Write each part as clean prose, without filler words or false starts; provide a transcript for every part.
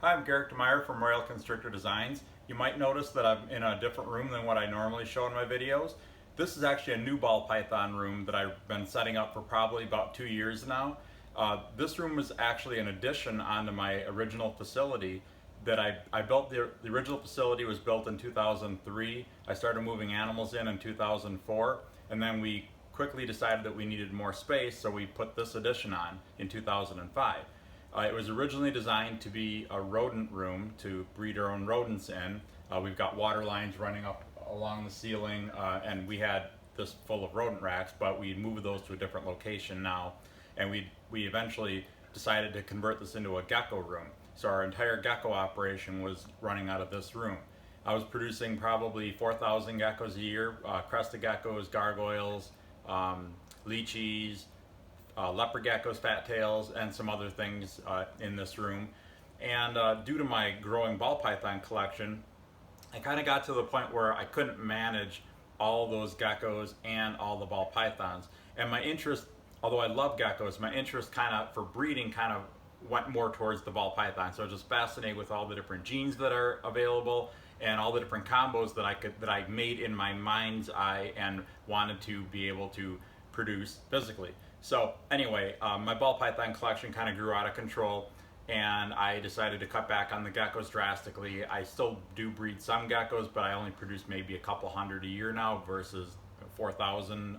Hi, I'm Garrick Meyer from Royal Constrictor Designs. You might notice that I'm in a different room than what I normally show in my videos. This is actually a new ball python room that I've been setting up for probably about 2 years now. This room was actually an addition onto my original facility that I built. The original facility was built in 2003. I started moving animals in 2004, and then we quickly decided that we needed more space, so we put this addition on in 2005. It was originally designed to be a rodent room to breed our own rodents in. We've got water lines running up along the ceiling, and we had this full of rodent racks, but we moved those to a different location now, and we eventually decided to convert this into a gecko room. So our entire gecko operation was running out of this room. I was producing probably 4,000 geckos a year, crested geckos, gargoyles, lychees, leopard geckos, fat tails, and some other things in this room. And due to my growing ball python collection, I kind of got to the point where I couldn't manage all those geckos and all the ball pythons. And my interest, although I love geckos, my interest kind of for breeding kind of went more towards the ball python. So I was just fascinated with all the different genes that are available and all the different combos that I made in my mind's eye and wanted to be able to produce physically. So anyway, my ball python collection kind of grew out of control, and I decided to cut back on the geckos drastically. I still do breed some geckos, but I only produce maybe a couple hundred a year now versus 4,000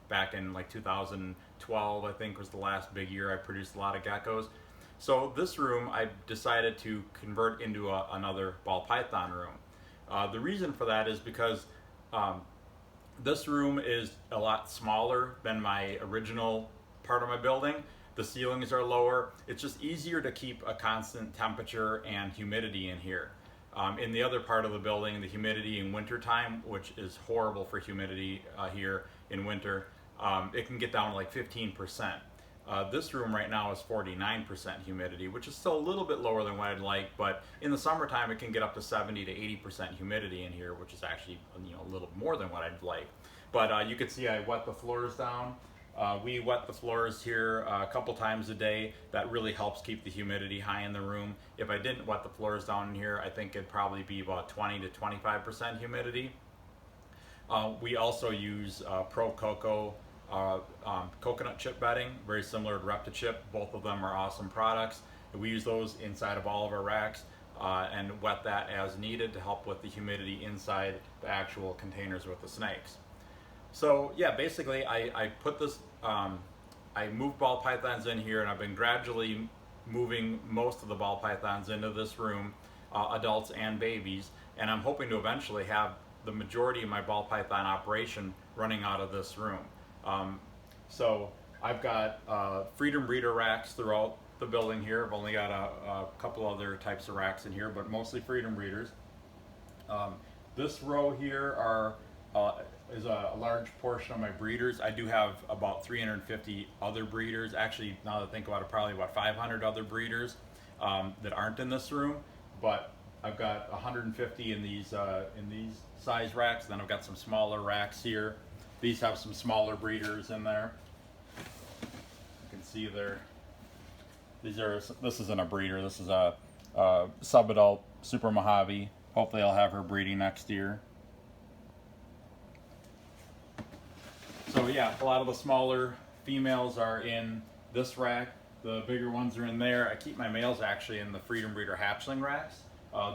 back in like 2012, I think was the last big year I produced a lot of geckos. So this room I decided to convert into another ball python room. The reason for that is because this room is a lot smaller than my original part of my building. The ceilings are lower. It's just easier to keep a constant temperature and humidity in here. In the other part of the building, the humidity in wintertime, which is horrible for humidity here in winter, it can get down to like 15%. This room right now is 49% humidity, which is still a little bit lower than what I'd like, but in the summertime it can get up to 70 to 80% humidity in here, which is actually a little more than what I'd like. But you can see I wet the floors down. We wet the floors here a couple times a day. That really helps keep the humidity high in the room. If I didn't wet the floors down in here, I think it'd probably be about 20 to 25% humidity. We also use Pro Coco coconut chip bedding, very similar to ReptiChip. Both of them are awesome products. We use those inside of all of our racks and wet that as needed to help with the humidity inside the actual containers with the snakes. So yeah, basically I put this, I moved ball pythons in here, and I've been gradually moving most of the ball pythons into this room, adults and babies, and I'm hoping to eventually have the majority of my ball python operation running out of this room. So I've got Freedom Breeder racks throughout the building here. I've only got a couple other types of racks in here, but mostly Freedom Breeders. This row here is a large portion of my breeders. I do have about 350 other breeders. Actually, now that I think about it, probably about 500 other breeders that aren't in this room. But I've got 150 in these size racks. Then I've got some smaller racks here. These have some smaller breeders in there. You can see there. This isn't a breeder. This is a sub-adult Super Mojave. Hopefully I'll have her breeding next year. So yeah, a lot of the smaller females are in this rack. The bigger ones are in there. I keep my males actually in the Freedom Breeder hatchling racks.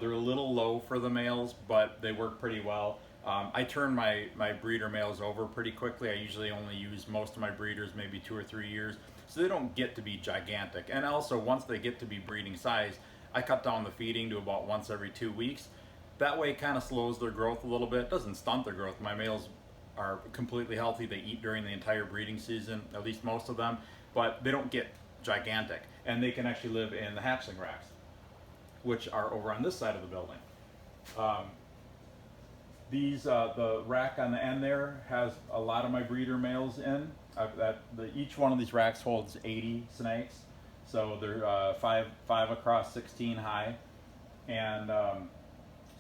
They're a little low for the males, but they work pretty well. I turn my breeder males over pretty quickly. I usually only use most of my breeders maybe 2 or 3 years, so they don't get to be gigantic. And also, once they get to be breeding size, I cut down the feeding to about once every 2 weeks. That way it kind of slows their growth a little bit. It doesn't stunt their growth. My males are completely healthy. They eat during the entire breeding season, at least most of them, but they don't get gigantic. And they can actually live in the hatchling racks, which are over on this side of the building. The rack on the end there has a lot of my breeder males in. Each one of these racks holds 80 snakes, so they're 5 across, 16 high, and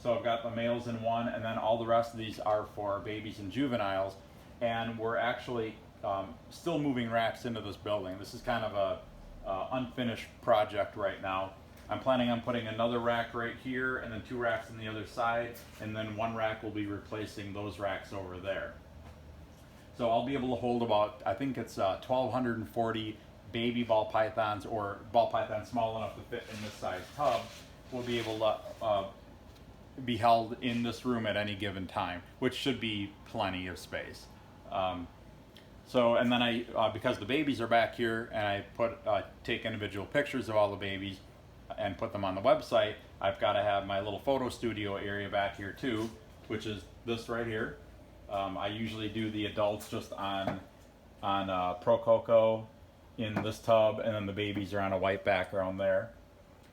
so I've got the males in one, and then all the rest of these are for babies and juveniles. And we're actually still moving racks into this building. This is kind of a unfinished project right now. I'm planning on putting another rack right here and then 2 racks on the other side, and then 1 rack will be replacing those racks over there. So I'll be able to hold about, I think it's 1,240 baby ball pythons, or ball pythons small enough to fit in this size tub, will be able to be held in this room at any given time, which should be plenty of space. So, and then because the babies are back here, and I take individual pictures of all the babies and put them on the website, I've got to have my little photo studio area back here too, which is this right here. I usually do the adults just on Pro Coco in this tub, and then the babies are on a white background there.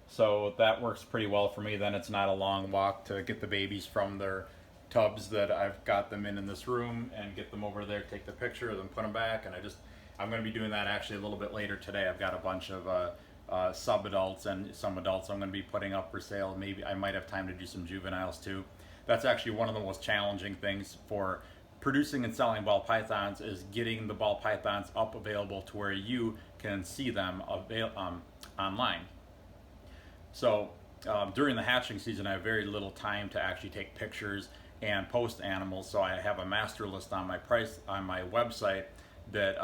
So that works pretty well for me. Then it's not a long walk to get the babies from their tubs that I've got them in this room and get them over there, take the picture, then put them back. And I'm going to be doing that actually a little bit later today. I've got a bunch of sub-adults and some adults I'm going to be putting up for sale. Maybe I might have time to do some juveniles too. That's actually one of the most challenging things for producing and selling ball pythons, is getting the ball pythons up available to where you can see them online. So during the hatching season, I have very little time to actually take pictures and post animals. So I have a master list on my website that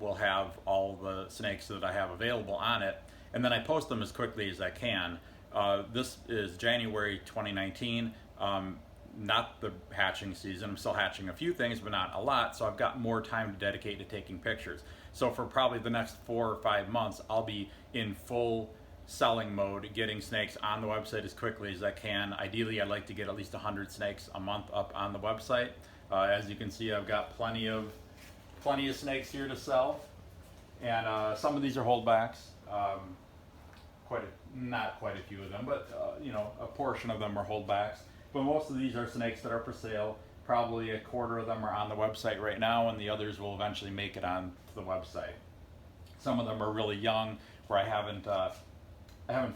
will have all the snakes that I have available on it, and then I post them as quickly as I can. This is January 2019. Not the hatching season. I'm still hatching a few things, but not a lot, so I've got more time to dedicate to taking pictures. So for probably the next 4 or 5 months, I'll be in full selling mode, getting snakes on the website as quickly as I can. Ideally, I'd like to get at least 100 snakes a month up on the website. As you can see, I've got plenty of snakes here to sell, and some of these are holdbacks. Not quite a few of them, but you know, a portion of them are holdbacks. But most of these are snakes that are for sale. Probably a quarter of them are on the website right now, and the others will eventually make it on the website. Some of them are really young, where I haven't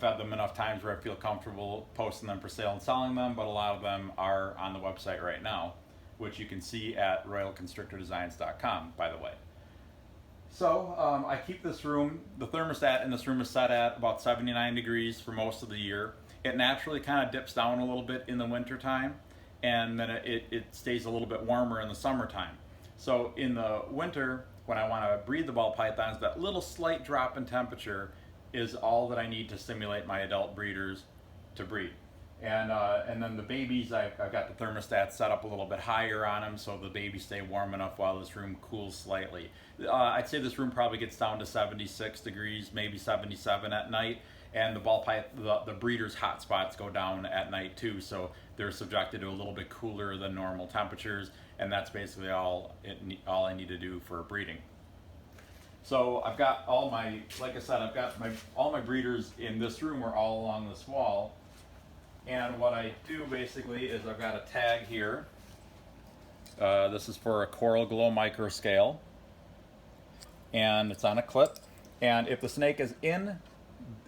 fed them enough times where I feel comfortable posting them for sale and selling them, but a lot of them are on the website right now, which you can see at royalconstrictordesigns.com, by the way. So I keep this room, the thermostat in this room is set at about 79 degrees for most of the year. It naturally kind of dips down a little bit in the winter time, and then it stays a little bit warmer in the summertime. So in the winter, when I want to breed the ball pythons, that little slight drop in temperature is all that I need to stimulate my adult breeders to breed. And then the babies, I've got the thermostat set up a little bit higher on them, so the babies stay warm enough while this room cools slightly. I'd say this room probably gets down to 76 degrees, maybe 77 at night, and the breeders' hot spots go down at night too, so they're subjected to a little bit cooler than normal temperatures, and that's basically all I need to do for breeding. So I've got all my, like I said, I've got all my breeders in this room are all along this wall. And what I do basically is I've got a tag here. This is for a coral glow micro scale, and it's on a clip. And if the snake is in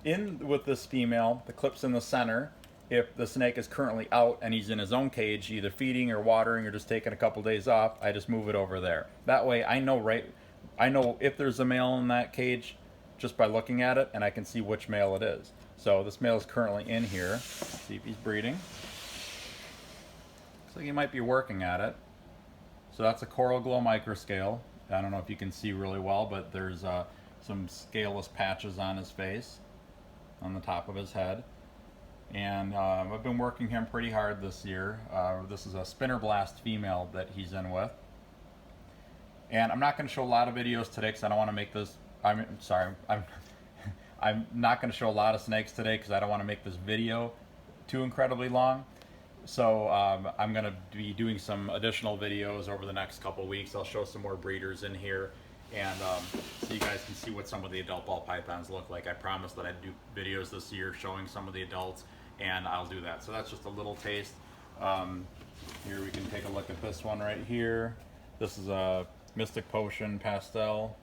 with this female, the clip's in the center. If the snake is currently out and he's in his own cage, either feeding or watering or just taking a couple days off, I just move it over there. That way I know if there's a male in that cage just by looking at it, and I can see which male it is. So this male is currently in here. Let's see if he's breeding. Looks like he might be working at it. So that's a coral glow microscale. I don't know if you can see really well, but there's some scaleless patches on his face, on the top of his head. And I've been working him pretty hard this year. This is a spinner blast female that he's in with. And I'm not going to show a lot of videos today because I don't want to make this, I'm not going to show a lot of snakes today because I don't want to make this video too incredibly long. So I'm going to be doing some additional videos over the next couple of weeks. I'll show some more breeders in here, and so you guys can see what some of the adult ball pythons look like. I promised that I'd do videos this year showing some of the adults, and I'll do that. So that's just a little taste. Here we can take a look at this one right here. This is a Mystic Potion Pastel.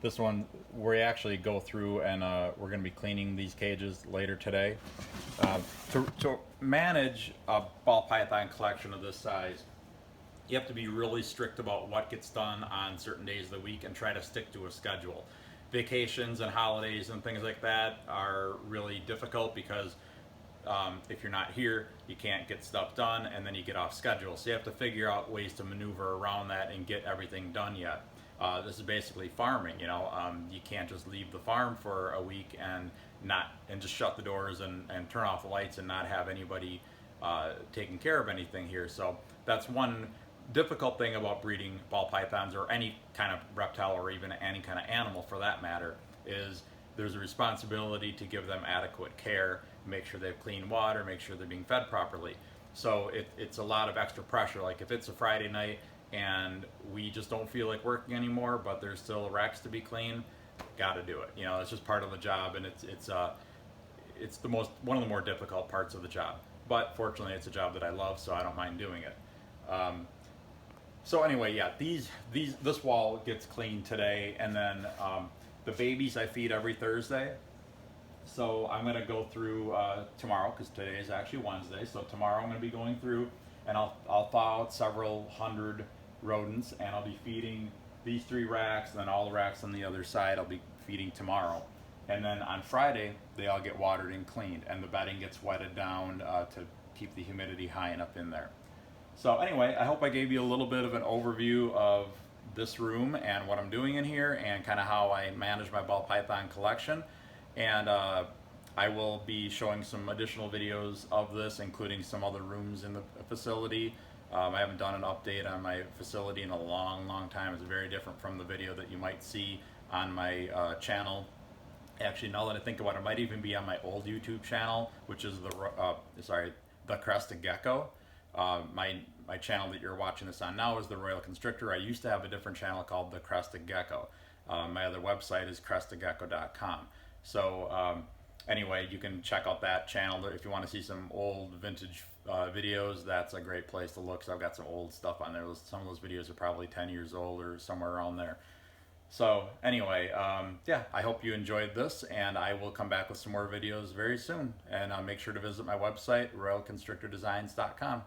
This one, we actually go through and we're going to be cleaning these cages later today. To manage a ball python collection of this size, you have to be really strict about what gets done on certain days of the week and try to stick to a schedule. vacations and holidays and things like that are really difficult because if you're not here, you can't get stuff done, and then you get off schedule. So you have to figure out ways to maneuver around that and get everything done yet. This is basically farming, you know. You can't just leave the farm for a week and just shut the doors and turn off the lights and not have anybody taking care of anything here. So that's one difficult thing about breeding ball pythons, or any kind of reptile, or even any kind of animal for that matter, is there's a responsibility to give them adequate care, make sure they have clean water, make sure they're being fed properly. So it's a lot of extra pressure. Like if it's a Friday night and we just don't feel like working anymore, but there's still racks to be cleaned, got to do it. You know, it's just part of the job, and it's one of the more difficult parts of the job. But fortunately, it's a job that I love, so I don't mind doing it. So anyway, yeah, this wall gets cleaned today, and then the babies I feed every Thursday. So I'm going to go through tomorrow, because today is actually Wednesday. So tomorrow I'm going to be going through, and I'll thaw out several hundred rodents, and I'll be feeding these 3 racks, and then all the racks on the other side I'll be feeding tomorrow. And then on Friday they all get watered and cleaned, and the bedding gets wetted down to keep the humidity high enough in there. So anyway, I hope I gave you a little bit of an overview of this room and what I'm doing in here, and kind of how I manage my ball python collection. And I will be showing some additional videos of this, including some other rooms in the facility. I haven't done an update on my facility in a long time. It's very different from the video that you might see on my channel. Actually, now that I think about it, it might even be on my old YouTube channel, which is the Crested Gecko. My channel that you're watching this on now is the Royal Constrictor. I used to have a different channel called the Crested Gecko. My other website is crestedgecko.com. So anyway, you can check out that channel if you want to see some old vintage videos. That's a great place to look, so I've got some old stuff on there. Some of those videos are probably 10 years old or somewhere around there. So anyway, yeah, I hope you enjoyed this, and I will come back with some more videos very soon. And make sure to visit my website, royalconstrictordesigns.com.